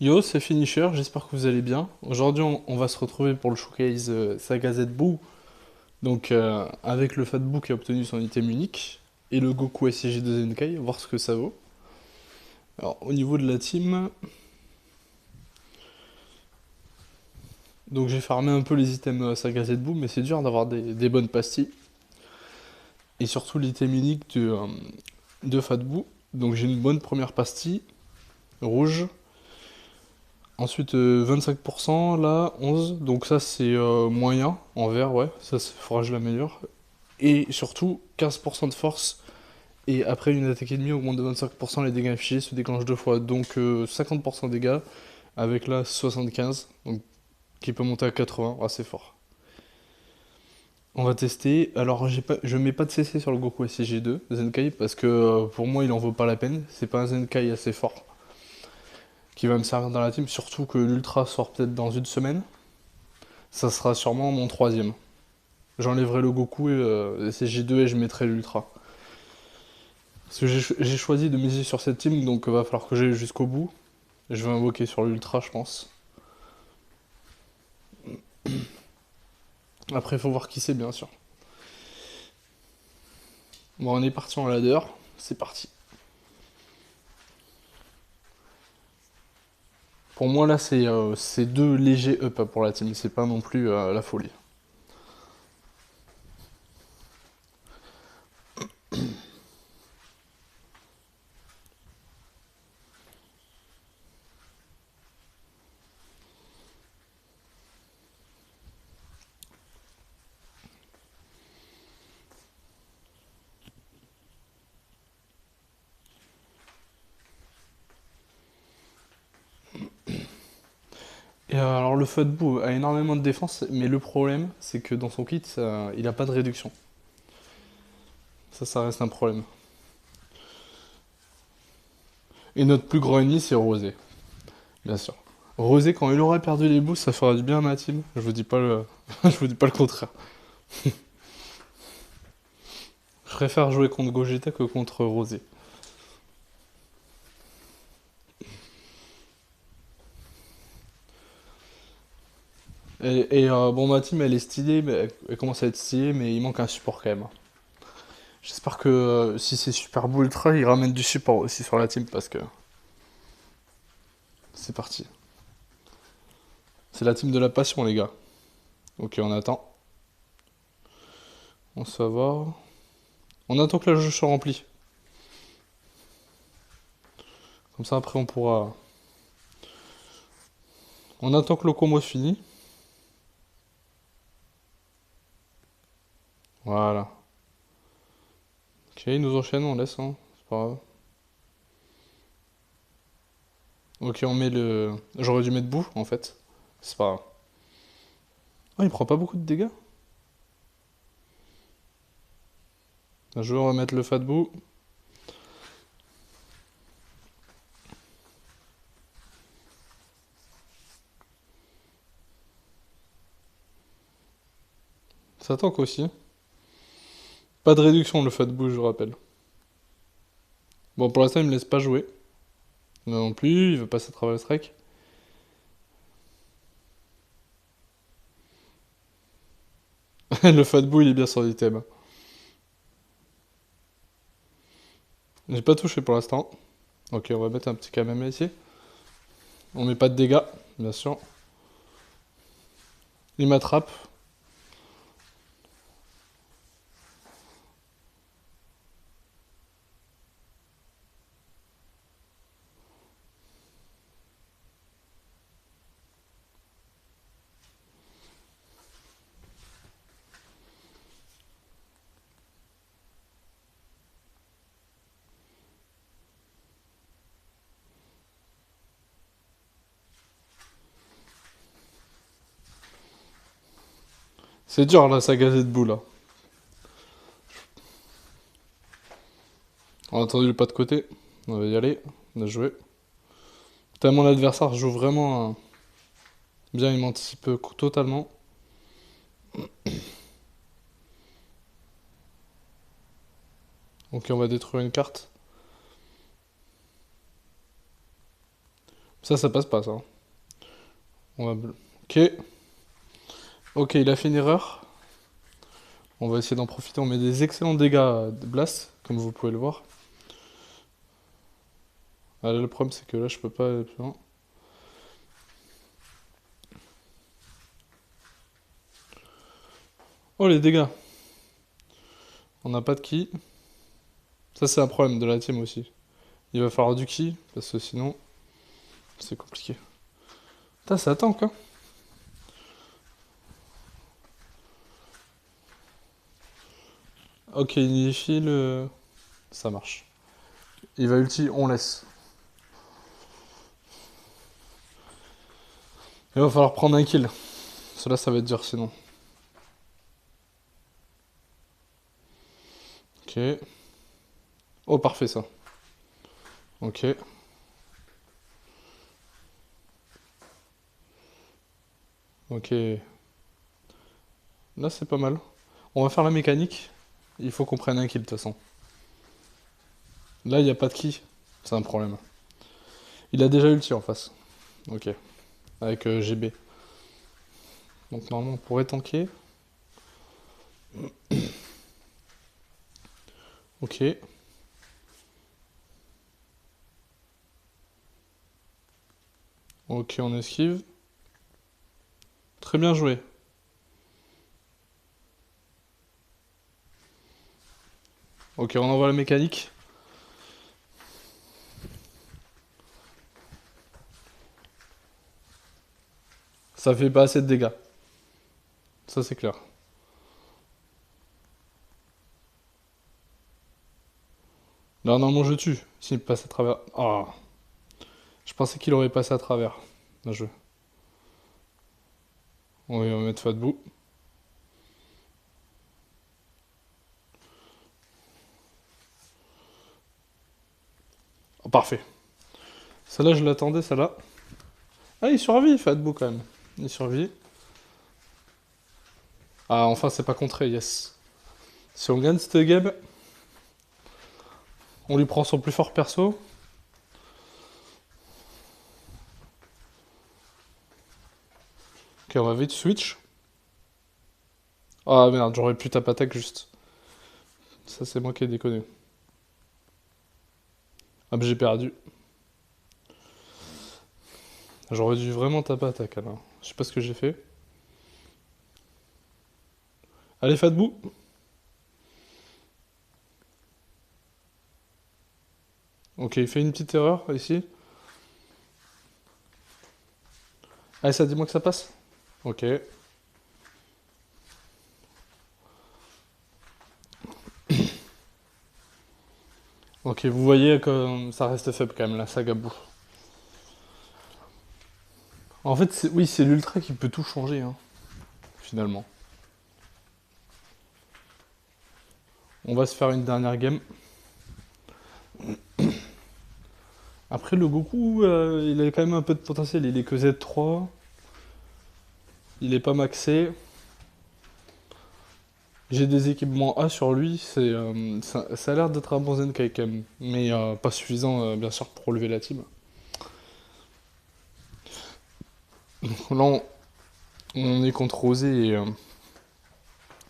Yo, c'est Finisher, j'espère que vous allez bien. Aujourd'hui, on va se retrouver pour le showcase Saga Z-Buu, donc avec le Fat Buu qui a obtenu son item unique, et le Goku SCG de Zenkai, voir ce que ça vaut. Alors, au niveau de la team, donc j'ai farmé un peu les items Saga Z-Buu, mais c'est dur d'avoir des bonnes pastilles, et surtout l'item unique de Fat Buu. Donc j'ai une bonne première pastille, rouge. Ensuite, 25%, là, 11. Donc ça, c'est moyen, en vert, ouais. Ça, il faudra que je l'améliore. Et surtout, 15% de force. Et après, une attaque ennemie augmente de 25%, les dégâts infligés se déclenchent deux fois. Donc 50% de dégâts, avec là 75, donc, qui peut monter à 80, assez fort. On va tester. Alors, je mets pas de CC sur le Goku SCG2 Zenkai, parce que pour moi, il en vaut pas la peine. C'est pas un Zenkai assez fort qui va me servir dans la team, surtout que l'Ultra sort peut-être dans une semaine. Ça sera sûrement mon troisième. J'enlèverai le Goku et SCG2 et je mettrai l'Ultra. Parce que j'ai choisi de miser sur cette team, donc va falloir que j'aille jusqu'au bout. Je vais invoquer sur l'Ultra, je pense. Après, il faut voir qui c'est, bien sûr. Bon, on est parti en ladder. C'est parti. Pour moi, là, c'est deux légers up pour la team. C'est pas non plus la folie. Et alors, le Futbou a énormément de défense, mais le problème, c'est que dans son kit, il a pas de réduction. Ça reste un problème. Et notre plus grand ennemi, c'est Rosé, bien sûr. Rosé, quand il aura perdu les boosts, ça fera du bien à ma team. Je vous dis pas je vous dis pas le contraire. Je préfère jouer contre Gogeta que contre Rosé. Bon, ma team, elle est stylée, mais elle commence à être stylée, mais il manque un support quand même. J'espère que si c'est Super Bowl Ultra, il ramène du support aussi sur la team, parce que c'est parti. C'est la team de la passion, les gars. Ok, on attend. On se va voir. On attend que la jauge soit remplie. Comme ça, après, on pourra... On attend que le combo se finisse. Voilà. Ok, il nous enchaîne, on laisse, hein. C'est pas grave. Ok, on met le... J'aurais dû mettre bout, en fait. C'est pas grave. Oh, il prend pas beaucoup de dégâts. Je vais remettre le fat bout. Ça tank aussi. Pas de réduction le fat bout, je rappelle. Bon, pour l'instant, il me laisse pas jouer. Là non plus, il veut passer à travers le strike. Le fat bout, il est bien sur l'item. J'ai pas touché pour l'instant. Ok, on va mettre un petit KMM ici. On met pas de dégâts, bien sûr. Il m'attrape. C'est dur la saga de bout là. On a entendu le pas de côté. On va y aller. On a joué. Tellement l'adversaire joue vraiment bien, il m'anticipe totalement. Ok, on va détruire une carte. Ça passe pas, ça. On va... Ok. Ok, il a fait une erreur. On va essayer d'en profiter. On met des excellents dégâts de blast, comme vous pouvez le voir. Ah, là, le problème, c'est que là, je peux pas aller plus loin. Oh, les dégâts. On n'a pas de ki. Ça, c'est un problème de la team aussi. Il va falloir du ki, parce que sinon, c'est compliqué. Putain, ça attend, quoi. Ok, il unifie le... Ça marche. Il va ulti, on laisse. Il va falloir prendre un kill. Cela, ça va être dur sinon. Ok. Oh, parfait ça. Ok. Ok. Là, c'est pas mal. On va faire la mécanique. Il faut qu'on prenne un kill de toute façon. Là, il n'y a pas de ki. C'est un problème. Il a déjà ulti en face. Ok. Avec GB. Donc normalement, on pourrait tanker. Ok. Ok, on esquive. Très bien joué. Ok, on envoie la mécanique. Ça fait pas assez de dégâts. Ça, c'est clair. Là, normalement, je tue. S'il passe à travers... Ah. Je pensais qu'il aurait passé à travers. Bien joué. On va mettre Fat Boo. Oh, parfait. Celle-là, je l'attendais, celle-là. Ah, il survit, Fat Boo, quand même. Il survit. Ah, enfin, c'est pas contré, yes. Si on gagne cette game, on lui prend son plus fort perso. Ok, on va vite switch. Ah merde, j'aurais pu taper attaque juste. Ça, c'est moi qui ai déconné. Ah, bah j'ai perdu. J'aurais dû vraiment taper attaque alors. Je sais pas ce que j'ai fait. Allez, Fat Boo. Ok, il fait une petite erreur ici. Allez, ça dis-moi que ça passe. Ok. Ok, vous voyez que ça reste faible quand même, la saga Boo. En fait, oui, c'est l'ultra qui peut tout changer, hein, finalement. On va se faire une dernière game. Après, le Goku, il a quand même un peu de potentiel. Il est que Z3. Il est pas maxé. J'ai des équipements A sur lui. Ça a l'air d'être un bon Zenkai quand même. Mais pas suffisant, bien sûr, pour relever la team. Là, on est contre Rosé et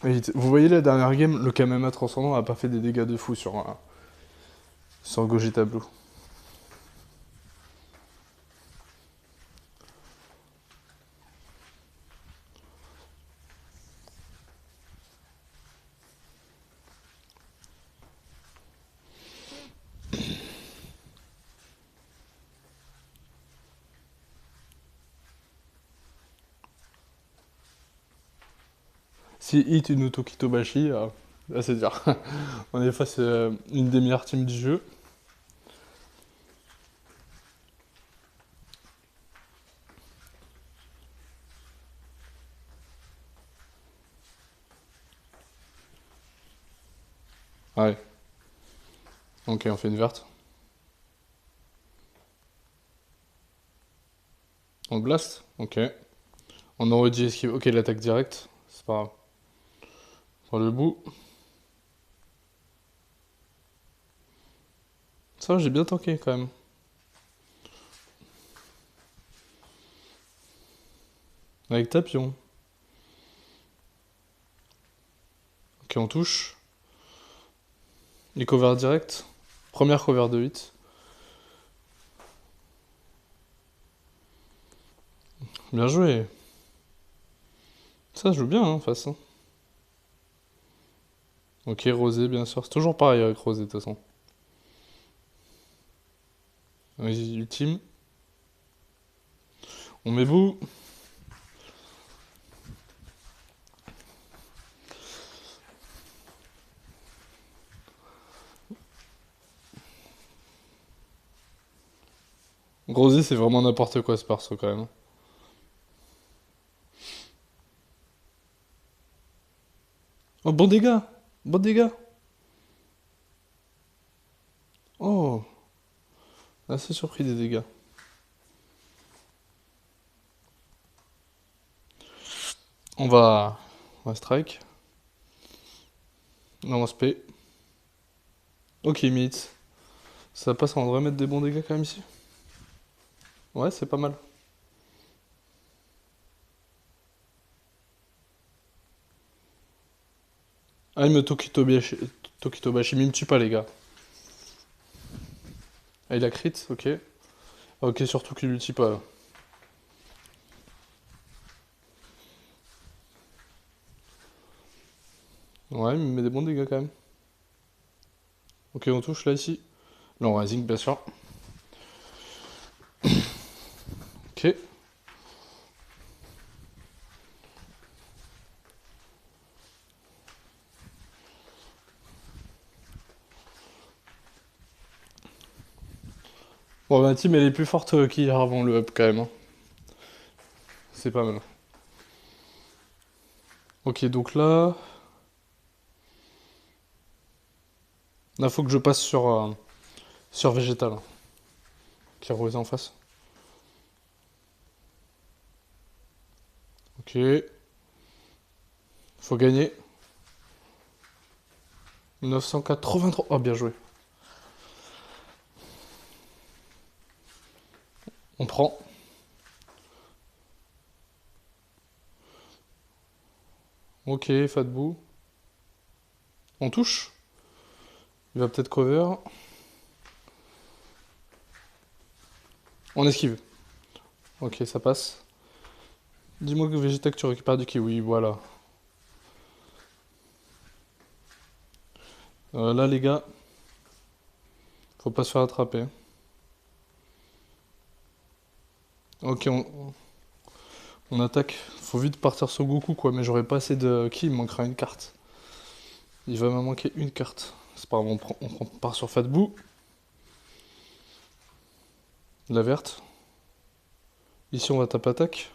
vous voyez la dernière game, le Kamema transcendant a pas fait des dégâts de fou sur Gogeta Blue. Si hit une Tokitobashi, là c'est dur. On est face à une des meilleures teams du jeu. Ouais. Ok, on fait une verte. On blast. Ok. On aurait dit esquive. Ok, l'attaque directe. C'est pas grave. Pour le bout. Ça, j'ai bien tanké quand même. Avec Tapion. Ok, on touche. Les cover direct. Première cover de 8. Bien joué. Ça joue bien, hein, face. Hein. Ok, Rosé, bien sûr. C'est toujours pareil avec Rosé, de toute façon. Vas-y, ultime. On met bout. Rosé, c'est vraiment n'importe quoi ce perso quand même. Oh, bon dégâts! Bon dégâts! Oh! Assez surpris des dégâts. On va strike. Non, on se paye. Ok, mythe. Ça passe, on devrait mettre des bons dégâts quand même ici. Ouais, c'est pas mal. Ah, il me Tokitobashi, mais il me tue pas, les gars. Ah, il a crit, ok. Ok, surtout qu'il l'ulti pas, là. Ouais, il me met des bons dégâts quand même. Ok, on touche là, ici. Non, Rising, bien sûr. Ok. Bon, ma team, elle est plus forte qu'hier avant le up, quand même. Hein. C'est pas mal. Ok, donc là... Là, faut que je passe sur Végétal. Hein, qui est rosé en face. Ok. Faut gagner. 983. Oh, bien joué. On prend. Ok, Fatbou. On touche. Il va peut-être cover. On esquive. Ok, ça passe. Dis-moi que Vegeta que tu récupères du ki. Oui, voilà. Là, les gars, faut pas se faire attraper. Ok, on attaque. Faut vite partir sur Goku, quoi. Mais j'aurais pas assez de ki, il me manquera une carte. Il va me manquer une carte. C'est pas grave, on part sur Fatbou. La verte. Ici, on va taper attaque.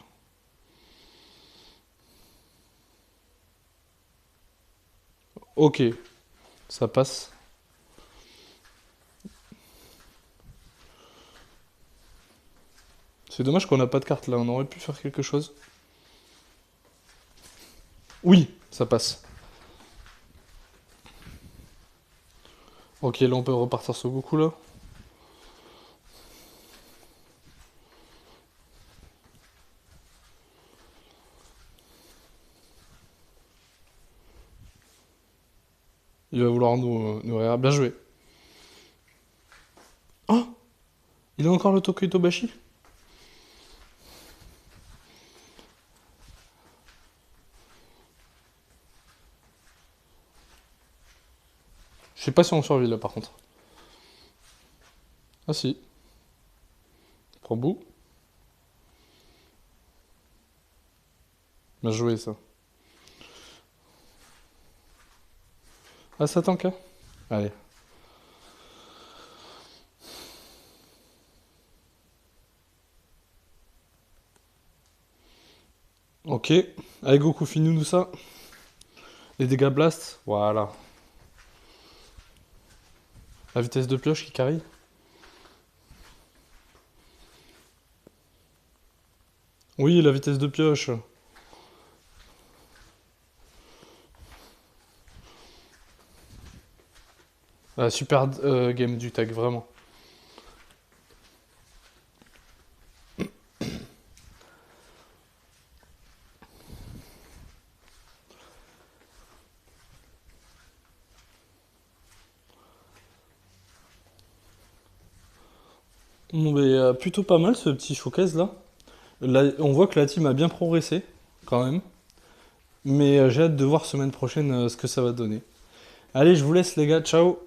Ok, ça passe. C'est dommage qu'on n'a pas de carte là, on aurait pu faire quelque chose. Oui, ça passe. Ok, là on peut repartir sur Goku là. Il va vouloir nous rire. Bien joué. Oh, il a encore le Tokyo Itobashi. Je sais pas si on survit là par contre. Ah si. Prends bout. Bien joué ça. Ah ça tank hein. Allez. Ok. Allez Goku, finis-nous ça. Les dégâts blast. Voilà. La vitesse de pioche qui carry. Oui, la vitesse de pioche. Ah, super game du tag, vraiment. Bon, plutôt pas mal ce petit showcase là. On voit que la team a bien progressé, quand même. Mais j'ai hâte de voir semaine prochaine ce que ça va donner. Allez, je vous laisse les gars, ciao!